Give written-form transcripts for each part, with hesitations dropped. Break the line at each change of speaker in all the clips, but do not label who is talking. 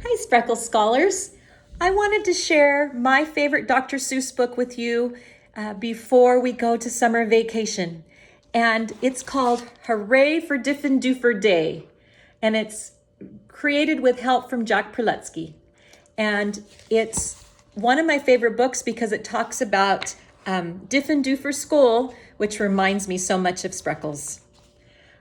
Hi, Spreckle Scholars. I wanted to share my favorite Dr. Seuss book with you before we go to summer vacation. And it's called Hooray for Diffin Doofer Day. And it's created with help from Jack Prelutsky. And it's one of my favorite books because it talks about Diffin Doofer School, which reminds me so much of Spreckles.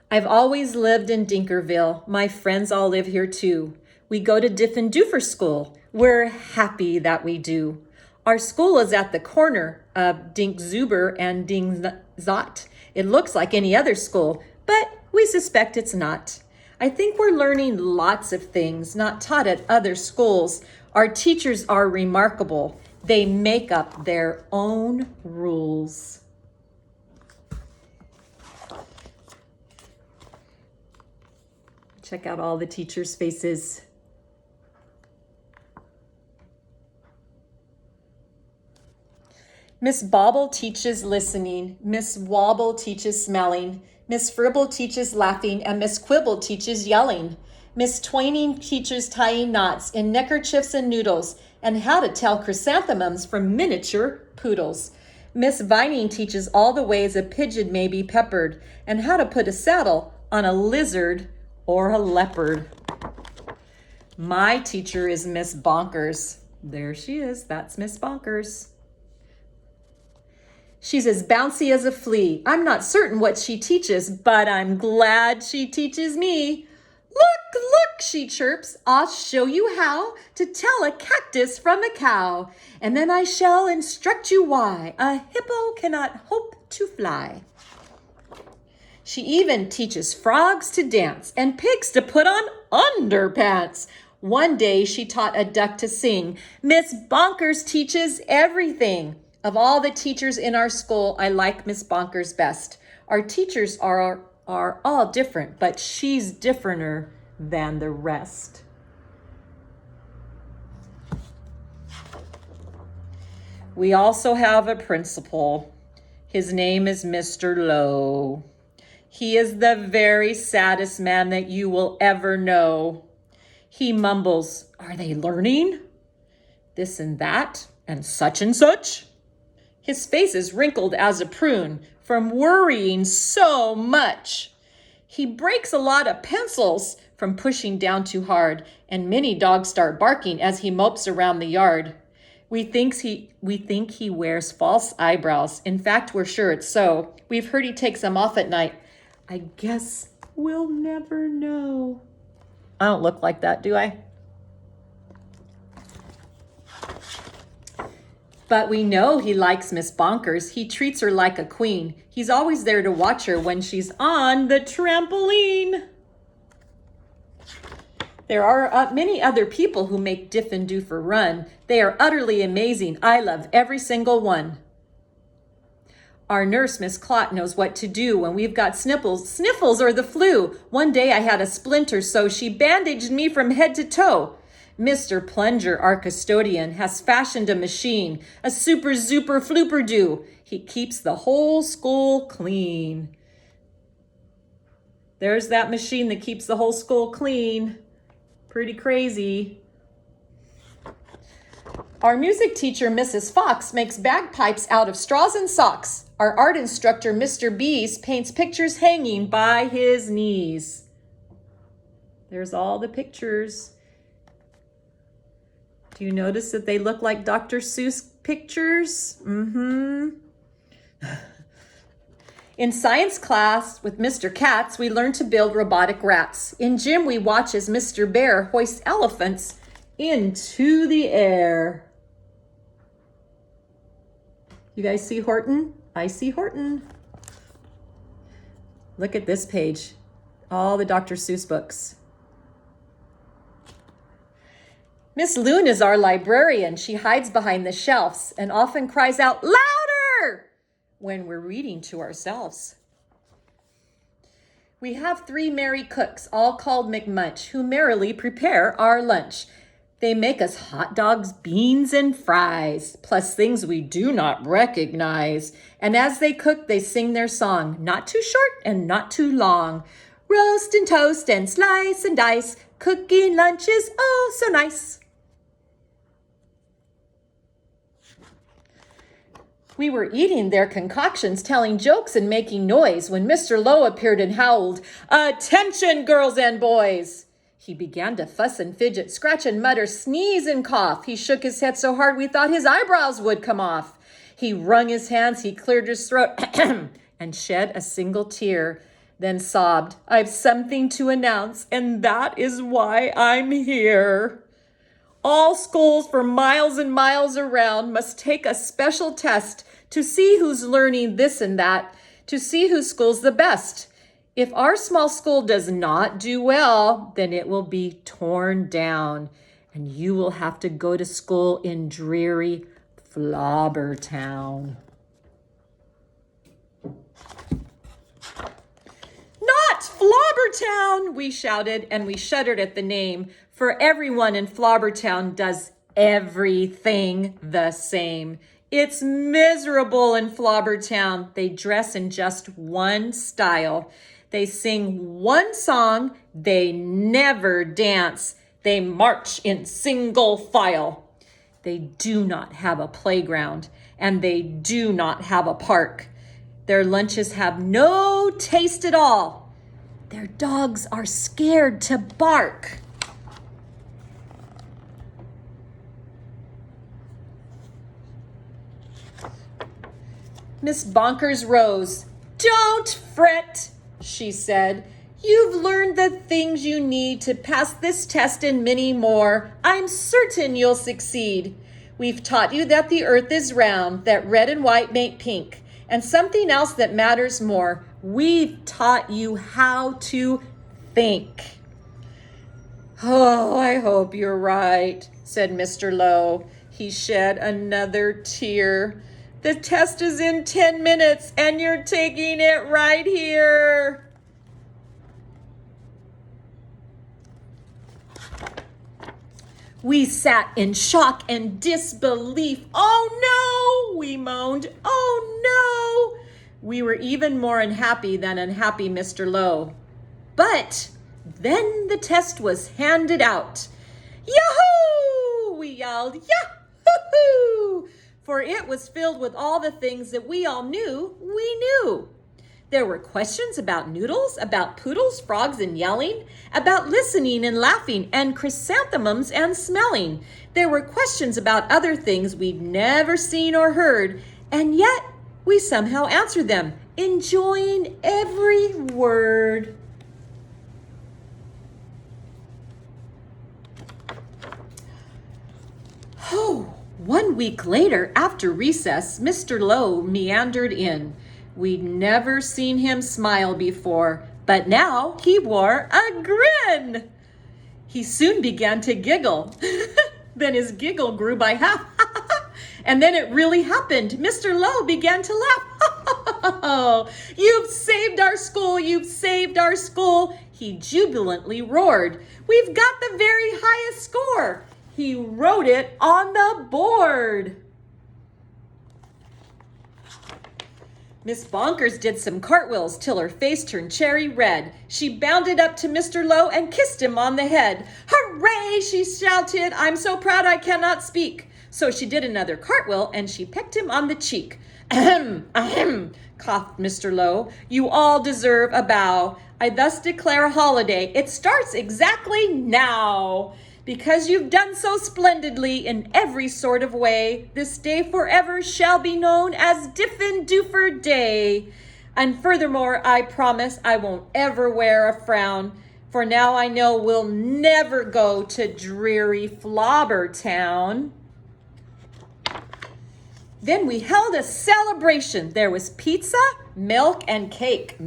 I've always lived in Dinkerville. My friends all live here too. We go to Diffin Doofer School. We're happy that we do. Our school is at the corner of Dink Zuber and Ding Zot. It looks like any other school, but we suspect it's not. I think we're learning lots of things not taught at other schools. Our teachers are remarkable. They make up their own rules. Check out all the teachers' faces. Miss Bobble teaches listening. Miss Wobble teaches smelling. Miss Fribble teaches laughing, and Miss Quibble teaches yelling. Miss Twining teaches tying knots in neckerchiefs and noodles, and how to tell chrysanthemums from miniature poodles. Miss Vining teaches all the ways a pigeon may be peppered, and how to put a saddle on a lizard or a leopard. My teacher is Miss Bonkers. There she is. That's Miss Bonkers. She's as bouncy as a flea. I'm not certain what she teaches, but I'm glad she teaches me. Look, she chirps. I'll show you how to tell a cactus from a cow, and then I shall instruct you why a hippo cannot hope to fly. She even teaches frogs to dance and pigs to put on underpants. One day she taught a duck to sing. Miss Bonkers teaches everything. Of all the teachers in our school, I like Miss Bonkers best. Our teachers are all different, but she's differenter than the rest. We also have a principal. His name is Mr. Lowe. He is the very saddest man that you will ever know. He mumbles, "Are they learning? This and that and such and such?" His face is wrinkled as a prune from worrying so much. He breaks a lot of pencils from pushing down too hard, and many dogs start barking as he mopes around the yard. We think he wears false eyebrows. In fact, we're sure it's so. We've heard he takes them off at night. I guess we'll never know. I don't look like that, do I? But we know he likes Miss Bonkers. He treats her like a queen. He's always there to watch her when she's on the trampoline. There are many other people who make Diffin Doofer run. They are utterly amazing. I love every single one. Our nurse, Miss Clot, knows what to do when we've got sniffles or the flu. One day I had a splinter, so she bandaged me from head to toe. Mr. Plunger, our custodian, has fashioned a machine, a super zuper flooper doo. He keeps the whole school clean. There's that machine that keeps the whole school clean. Pretty crazy. Our music teacher, Mrs. Fox, makes bagpipes out of straws and socks. Our art instructor, Mr. Bees, paints pictures hanging by his knees. There's all the pictures. Do you notice that they look like Dr. Seuss pictures? In science class with Mr. Katz, we learn to build robotic rats. In gym, we watch as Mr. Bear hoists elephants into the air. You guys see Horton? I see Horton. Look at this page. All the Dr. Seuss books. Miss Loon is our librarian. She hides behind the shelves and often cries out, "Louder!" when we're reading to ourselves. We have 3 merry cooks, all called McMunch, who merrily prepare our lunch. They make us hot dogs, beans, and fries, plus things we do not recognize. And as they cook, they sing their song, not too short and not too long. Roast and toast and slice and dice, Cooking lunch is oh so nice. We were eating their concoctions, telling jokes and making noise when Mr. Lowe appeared and howled, "Attention, girls and boys!" He began to fuss and fidget, scratch and mutter, sneeze and cough. He shook his head so hard we thought his eyebrows would come off. He wrung his hands, he cleared his throat, and shed a single tear, then sobbed, "I've something to announce, and that is why I'm here. All schools for miles and miles around must take a special test to see who's learning this and that, to see whose school's the best. If our small school does not do well, then it will be torn down, and you will have to go to school in dreary Flobbertown." "Not Flobbertown!" we shouted, and we shuddered at the name, for everyone in Flobbertown does everything the same. It's miserable in Flobbertown. They dress in just one style. They sing one song. They never dance. They march in single file. They do not have a playground, and they do not have a park. Their lunches have no taste at all. Their dogs are scared to bark. Miss Bonkers rose. "Don't fret," she said. "You've learned the things you need to pass this test and many more. I'm certain you'll succeed. We've taught you that the earth is round, that red and white make pink, and something else that matters more. We've taught you how to think." "Oh, I hope you're right," said Mr. Lowe. He shed another tear. "The test is in 10 minutes, and you're taking it right here." We sat in shock and disbelief. "Oh no," we moaned. "Oh no." We were even more unhappy than unhappy Mr. Lowe. But then the test was handed out. "Yahoo!" we yelled. "Yahoo!" For it was filled with all the things that we all knew we knew. There were questions about noodles, about poodles, frogs, and yelling, about listening and laughing, and chrysanthemums and smelling. There were questions about other things we'd never seen or heard, and yet we somehow answered them, enjoying every word. Oh, 1 week later, after recess, Mr. Lowe meandered in. We'd never seen him smile before, but now he wore a grin. He soon began to giggle. Then his giggle grew by half. And then it really happened. Mr. Lowe began to laugh. "You've saved our school! You've saved our school!" He jubilantly roared. "We've got the very highest score!" He wrote it on the board. Miss Bonkers did some cartwheels till her face turned cherry red. She bounded up to Mr. Lowe and kissed him on the head. "Hooray!" she shouted. "I'm so proud I cannot speak." So she did another cartwheel and she pecked him on the cheek. "Ahem, ahem," coughed Mr. Lowe. "You all deserve a bow. I thus declare a holiday. It starts exactly now. Because you've done so splendidly in every sort of way, this day forever shall be known as Diffin-Doofer Day. And furthermore, I promise I won't ever wear a frown, for now I know we'll never go to dreary Flobbertown." Then we held a celebration. There was pizza, milk, and cake.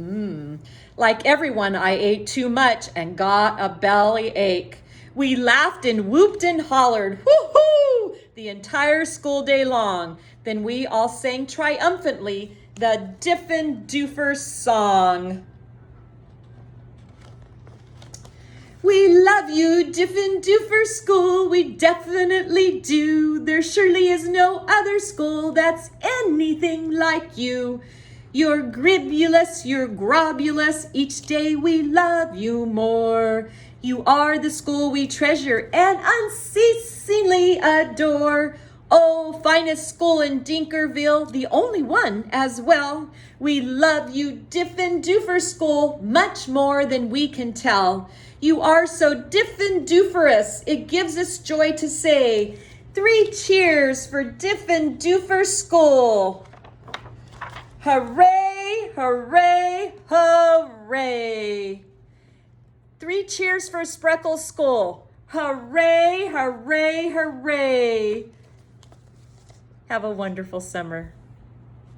Like everyone, I ate too much and got a belly ache. We laughed and whooped and hollered, "Woo-hoo!" the entire school day long. Then we all sang triumphantly the Diffin-Doofer song. "We love you, Diffin-Doofer School, we definitely do. There surely is no other school that's anything like you. You're gribulous, you're grobulous, each day we love you more. You are the school we treasure and unceasingly adore. Oh, finest school in Dinkerville, the only one as well. We love you, Diffin-Doofer School, much more than we can tell. You are so Diffin-Dooferous, it gives us joy to say, 3 cheers for Diffin-Doofer School. Hooray, hooray, hooray. 3 cheers for Spreckle School. Hooray, hooray, hooray. Have a wonderful summer.